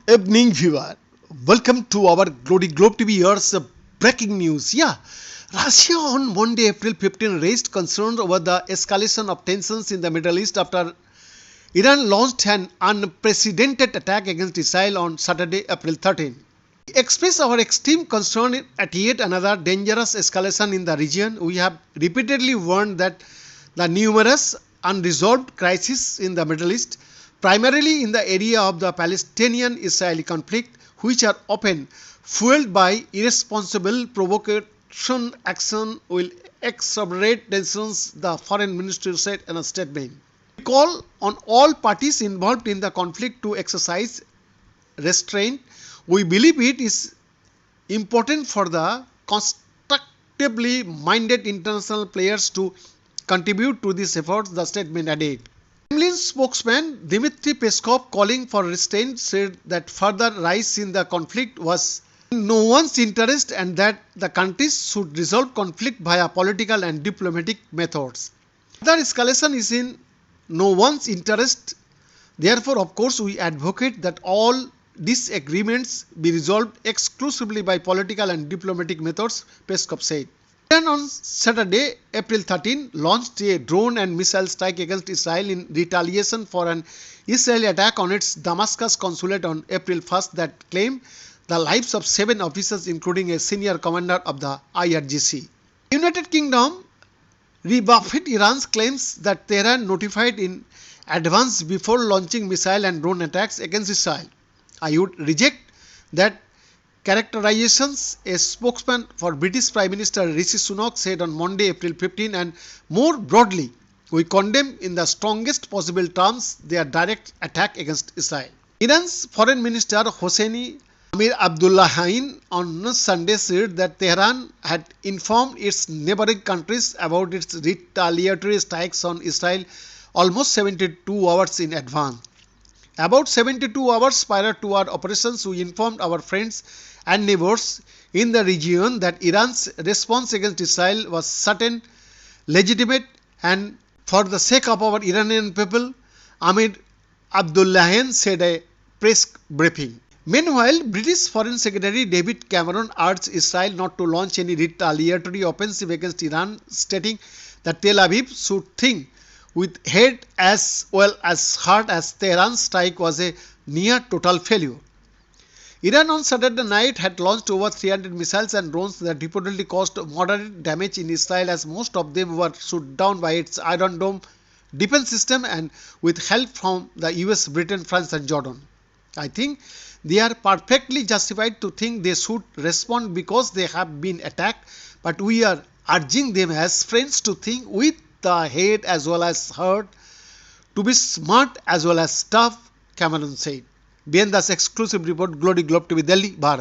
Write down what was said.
Evening viewer, welcome to our Glory Globe TV. Here's breaking news. Russia on Monday, April 15, raised concerns over the escalation of tensions in the Middle East after Iran launched an unprecedented attack against Israel on Saturday, April 13. We express our extreme concern at yet another dangerous escalation in the region. We have repeatedly warned that the numerous unresolved crises in the Middle East, primarily in the area of the Palestinian-Israeli conflict, which are often fueled by irresponsible provocation action, will exacerbate tensions, the foreign ministry said in a statement. We call on all parties involved in the conflict to exercise restraint. We believe it is important for the constructively minded international players to contribute to this effort, the statement added. Kremlin spokesman Dmitry Peskov, calling for restraint, said that further rise in the conflict was in no one's interest and that the countries should resolve conflict via political and diplomatic methods. Further escalation is in no one's interest. Therefore, of course, we advocate that all disagreements be resolved exclusively by political and diplomatic methods, Peskov said. Iran on Saturday, April 13, launched a drone and missile strike against Israel in retaliation for an Israeli attack on its Damascus consulate on April 1st that claimed the lives of 7 officers, including a senior commander of the IRGC. United Kingdom rebuffed Iran's claims that Tehran notified in advance before launching missile and drone attacks against Israel. I would reject that characterizations, a spokesman for British Prime Minister Rishi Sunak said on Monday, April 15, and more broadly, we condemn in the strongest possible terms their direct attack against Israel. Iran's Foreign Minister Hosseini Amir Abdullahian on Sunday said that Tehran had informed its neighboring countries about its retaliatory strikes on Israel almost 72 hours in advance. About 72 hours prior to our operations, we informed our friends and neighbors in the region that Iran's response against Israel was certain, legitimate, and for the sake of our Iranian people, Amir Abdullahian said a press briefing. Meanwhile, British Foreign Secretary David Cameron urged Israel not to launch any retaliatory offensive against Iran, stating that Tel Aviv should think with head as well as heart, as Tehran's strike was a near total failure. Iran on Saturday night had launched over 300 missiles and drones that reportedly caused moderate damage in Israel, as most of them were shot down by its Iron Dome defense system and with help from the US, Britain, France and Jordan. I think they are perfectly justified to think they should respond because they have been attacked, but we are urging them as friends to think with the head as well as heart, to be smart as well as tough, Cameron said. BN Das exclusive report, Glory Globe TV, Delhi, Bharat.